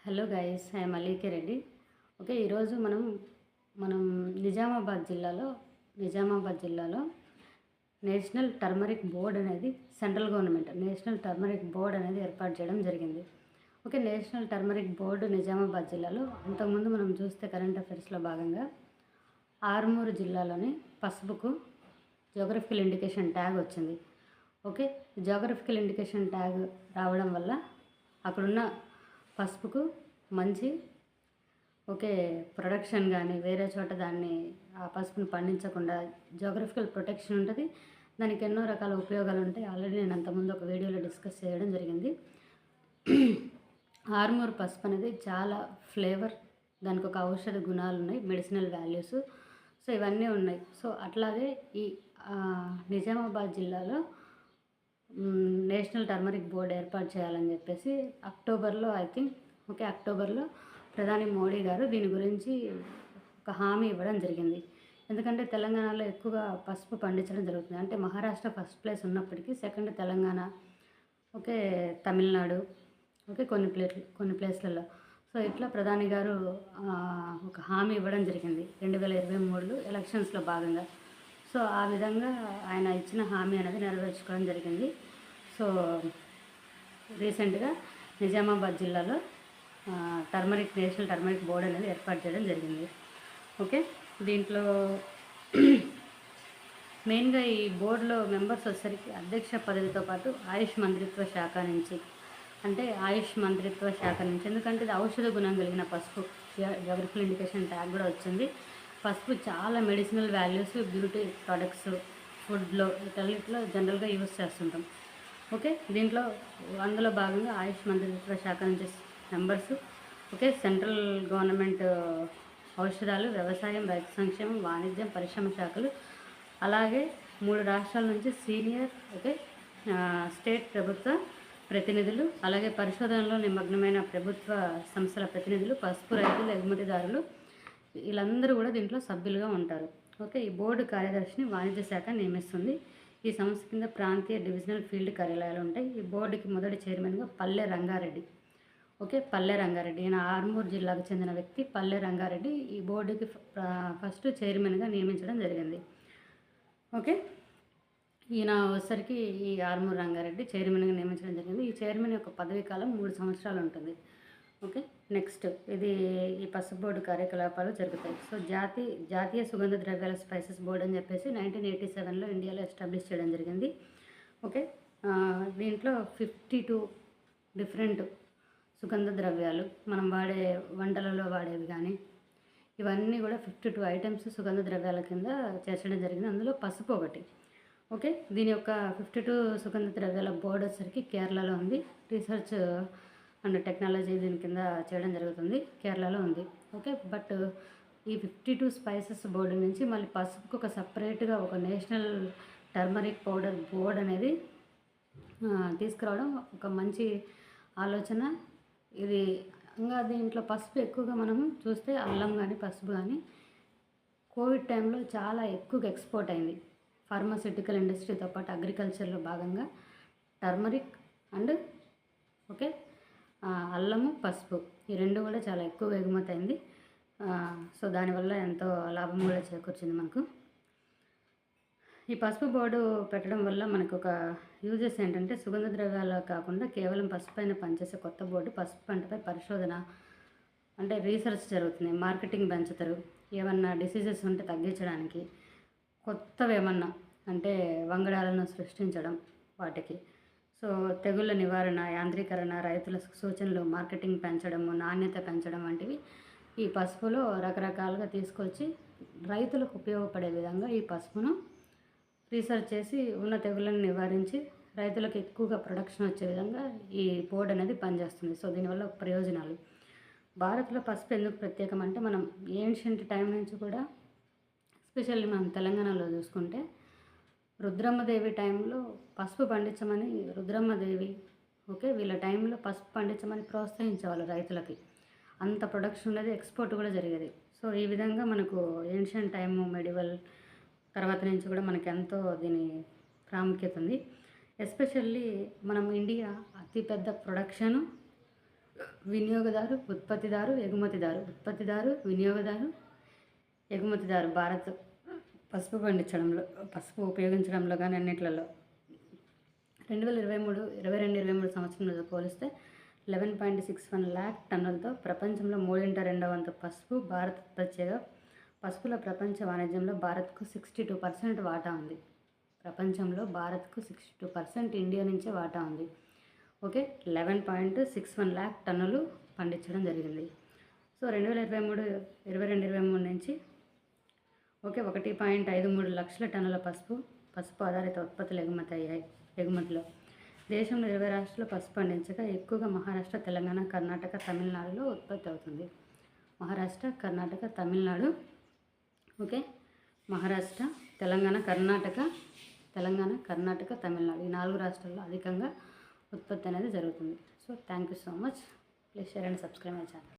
Hello guys, I'm అలీకే Reddy. Okay, ఈరోజు మనం నిజామాబాద్ జిల్లాలో నేషనల్ టర్మరిక్ బోర్డ్ అనేది central government national turmeric board అనేది ఏర్పాటు చేయడం జరిగింది. Okay, national turmeric board Nizamabad జిల్లాలో అంతకుముందు మనం చూస్తే కరెంట్ అఫైర్స్లో భాగంగా ఆర్మూరు జిల్లాలోని పసుపుకు జియోగ్రఫికల్ ఇండికేషన్ ట్యాగ్ వచ్చింది. ఓకే, జియోగ్రఫికల్ ఇండికేషన్ ట్యాగ్ రావడం వల్ల అక్కడున్న పసుపుకు మంచి ప్రొడక్షన్ కానీ వేరే చోట దాన్ని ఆ పసుపుని పండించకుండా జియోగ్రఫికల్ ప్రొటెక్షన్ ఉంటుంది. దానికి ఎన్నో రకాల ఉపయోగాలు ఉంటాయి. ఆల్రెడీ నేను అంతకుముందు ఒక వీడియోలో డిస్కస్ చేయడం జరిగింది. ఆర్మూర్ పసుపు అనేది చాలా ఫ్లేవర్, దానికి ఒక ఔషధ గుణాలు ఉన్నాయి, మెడిసినల్ వాల్యూస్, సో ఇవన్నీ ఉన్నాయి. సో అట్లాగే ఈ నిజామాబాద్ జిల్లాలో నేషనల్ టర్మరిక్ బోర్డు ఏర్పాటు చేయాలని చెప్పేసి అక్టోబర్లో ప్రధాని మోడీ గారు దీని గురించి ఒక హామీ ఇవ్వడం జరిగింది. ఎందుకంటే తెలంగాణలో ఎక్కువగా పసుపు పండించడం జరుగుతుంది. అంటే మహారాష్ట్ర ఫస్ట్ ప్లేస్ ఉన్నప్పటికీ సెకండ్ తెలంగాణ, తమిళనాడు, కొన్ని ప్లేస్లలో. సో ఇట్లా ప్రధాని గారు ఒక హామీ ఇవ్వడం జరిగింది 2023 ఎలక్షన్స్లో భాగంగా. సో ఆ విధంగా ఆయన ఇచ్చిన హామీ అనేది నెరవేర్చుకోవడం జరిగింది. సో రీసెంట్గా నిజామాబాద్ జిల్లాలో నేషనల్ టర్మరిక్ బోర్డు అనేది ఏర్పాటు చేయడం జరిగింది. ఓకే, దీంట్లో మెయిన్గా ఈ బోర్డులో మెంబర్స్ వచ్చేసరికి అధ్యక్ష పదవితో పాటు ఆయుష్ మంత్రిత్వ శాఖ నుంచి, ఎందుకంటే ఇది ఔషధ గుణం కలిగిన పసుపు, జియోగ్రఫికల్ ఇండికేషన్ ట్యాగ్ కూడా వచ్చింది. పసుపు చాలా మెడిసినల్ వాల్యూస్, బ్యూటీ ప్రొడక్ట్స్, ఫుడ్లో వీటన్నిటిలో జనరల్గా యూజ్ చేస్తుంటాం. ఓకే, దీంట్లో అందులో భాగంగా ఆయుష్ మంత్రిత్వ శాఖ నుంచి మెంబర్స్, సెంట్రల్ గవర్నమెంట్ ఔషధాలు, వ్యవసాయం, రైతు సంక్షేమం, వాణిజ్యం, పరిశ్రమ శాఖలు, అలాగే 3 రాష్ట్రాల నుంచి సీనియర్ స్టేట్ ప్రభుత్వ ప్రతినిధులు, అలాగే పరిశోధనలో నిమగ్నమైన ప్రభుత్వ సంస్థల ప్రతినిధులు, పసుపు రైతులు, ఎగుమతిదారులు, వీళ్ళందరూ కూడా దీంట్లో సభ్యులుగా ఉంటారు. ఓకే, ఈ బోర్డు కార్యదర్శిని వాణిజ్య శాఖ నియమిస్తుంది. ఈ సంస్థ కింద ప్రాంతీయ, డివిజనల్, ఫీల్డ్ కార్యాలయాలు ఉంటాయి. ఈ బోర్డుకి మొదటి చైర్మన్గా పల్లె రంగారెడ్డి. ఈయన ఆర్మూర్ జిల్లాకు చెందిన వ్యక్తి పల్లె రంగారెడ్డి ఈ బోర్డుకి ఫస్ట్ చైర్మన్గా నియమించడం జరిగింది. ఓకే, ఈయన వచ్చరికి ఈ ఆర్మూర్ రంగారెడ్డి చైర్మన్గా నియమించడం జరిగింది. ఈ చైర్మన్ యొక్క పదవీ కాలం 3 సంవత్సరాలు ఉంటుంది. ఓకే, నెక్స్ట్ ఈ పసుపు బోర్డు కార్యకలాపాలు జరుగుతాయి. సో జాతీయ సుగంధ ద్రవ్యాల స్పైసెస్ బోర్డు అని చెప్పేసి 1987లో ఇండియాలో ఎస్టాబ్లిష్ చేయడం జరిగింది. ఓకే, దీంట్లో 52 డిఫరెంట్ సుగంధ ద్రవ్యాలు, మనం వాడే వంటలలో వాడేవి కానీ ఇవన్నీ కూడా 52 ఐటమ్స్ సుగంధ ద్రవ్యాల కింద చేర్చడం జరిగింది. అందులో పసుపు ఒకటి. ఓకే, దీని యొక్క 52 సుగంధ ద్రవ్యాల బోర్డు వచ్చేసరికి కేరళలో ఉంది. రీసెర్చ్ అండ్ టెక్నాలజీ దీని కింద చేయడం జరుగుతుంది, కేరళలో ఉంది. ఓకే, బట్ ఈ 52 స్పైసెస్ బోర్డు నుంచి మళ్ళీ పసుపుకు ఒక సపరేట్గా ఒక నేషనల్ టర్మరిక్ పౌడర్ బోర్డు అనేది తీసుకురావడం ఒక మంచి ఆలోచన. ఇది ఇంకా దీంట్లో పసుపు ఎక్కువగా మనం చూస్తే అల్లం కానీ పసుపు కానీ కోవిడ్ టైంలో చాలా ఎక్కువగా ఎక్స్పోర్ట్ అయింది. ఫార్మాస్యూటికల్ ఇండస్ట్రీతో పాటు అగ్రికల్చర్లో భాగంగా టర్మరిక్ అండ్ అల్లము, పసుపు ఈ రెండు కూడా చాలా ఎక్కువ ఎగుమతి అయింది. సో దానివల్ల ఎంతో లాభం కూడా చేకూర్చింది మనకు. ఈ పసుపు బోర్డు పెట్టడం వల్ల మనకు ఒక యూజెస్ ఏంటంటే, సుగంధ ద్రవ్యాలు కాకుండా కేవలం పసుపు పైన పనిచేసే కొత్త బోర్డు పసుపు పంటపై పరిశోధన అంటే రీసెర్చ్ జరుగుతుంది, మార్కెటింగ్ పెంచుతారు, ఏమన్నా డిసీజెస్ ఉంటే తగ్గించడానికి, కొత్తవి ఏమన్నా అంటే వంగడాలను సృష్టించడం వాటికి, సో తెగుళ్ళ నివారణ, యాంత్రీకరణ, రైతుల సూచనలు, మార్కెటింగ్ పెంచడము, నాణ్యత పెంచడం వంటివి ఈ పసుపులో రకరకాలుగా తీసుకొచ్చి రైతులకు ఉపయోగపడే విధంగా ఈ పసుపును రీసెర్చ్ చేసి ఉన్న తెగుళ్ళను నివారించి రైతులకు ఎక్కువగా ప్రొడక్షన్ వచ్చే విధంగా ఈ బోర్డు అనేది పనిచేస్తుంది. సో దీనివల్ల ప్రయోజనాలు. భారత్లో పసుపు ఎందుకు ప్రత్యేకం అంటే, మనం ఏన్షియంట్ టైం నుంచి కూడా, ఎస్పెషల్లీ మనం తెలంగాణలో చూసుకుంటే రుద్రమ్మదేవి టైంలో పసుపు పండించమని రుద్రమ్మదేవి వీళ్ళ టైంలో పసుపు పండించమని ప్రోత్సహించేవాళ్ళు రైతులకి. అంత ప్రొడక్షన్ ఉన్నది, ఎక్స్పోర్ట్ కూడా జరిగేది. సో ఈ విధంగా మనకు ఏన్షియంట్ టైము, మెడివల్ తర్వాత నుంచి కూడా మనకి ఎంతో దీని ప్రాముఖ్యత ఉంది. ఎస్పెషల్లీ మనం ఇండియా అతిపెద్ద ప్రొడక్షను వినియోగదారు, ఉత్పత్తిదారు, ఎగుమతిదారు. ఉత్పత్తిదారు, వినియోగదారు, ఎగుమతిదారు భారత్ పసుపు పండించడంలో, పసుపు ఉపయోగించడంలో కానీ అన్నిట్లలో 2022-23 సంవత్సరంలో పోలిస్తే 11.61 lakh టన్నులతో ప్రపంచంలో మూడింట రెండవ వంతు పసుపు భారత్ ఉత్పత్తి చేయగా, పసుపుల ప్రపంచ వాణిజ్యంలో భారత్కు 62% వాటా ఉంది. ప్రపంచంలో భారత్కు 62% ఇండియా నుంచే వాటా ఉంది. ఓకే, 11.61 lakh టన్నులు పండించడం జరిగింది. సో 2022-23 నుంచి ఓకే 1.53 లక్షల టన్నుల పసుపు ఆధారిత ఉత్పత్తులు ఎగుమతిలో దేశంలో 20 రాష్ట్రాలు పసుపు పండించగా ఎక్కువగా మహారాష్ట్ర, తెలంగాణ, కర్ణాటక, తమిళనాడులో ఉత్పత్తి అవుతుంది. మహారాష్ట్ర, కర్ణాటక, తమిళనాడు, ఓకే, మహారాష్ట్ర, తెలంగాణ, కర్ణాటక, తమిళనాడు ఈ 4 రాష్ట్రాల్లో అధికంగా ఉత్పత్తి అనేది జరుగుతుంది. So thank you so much. Please share and subscribe my channel.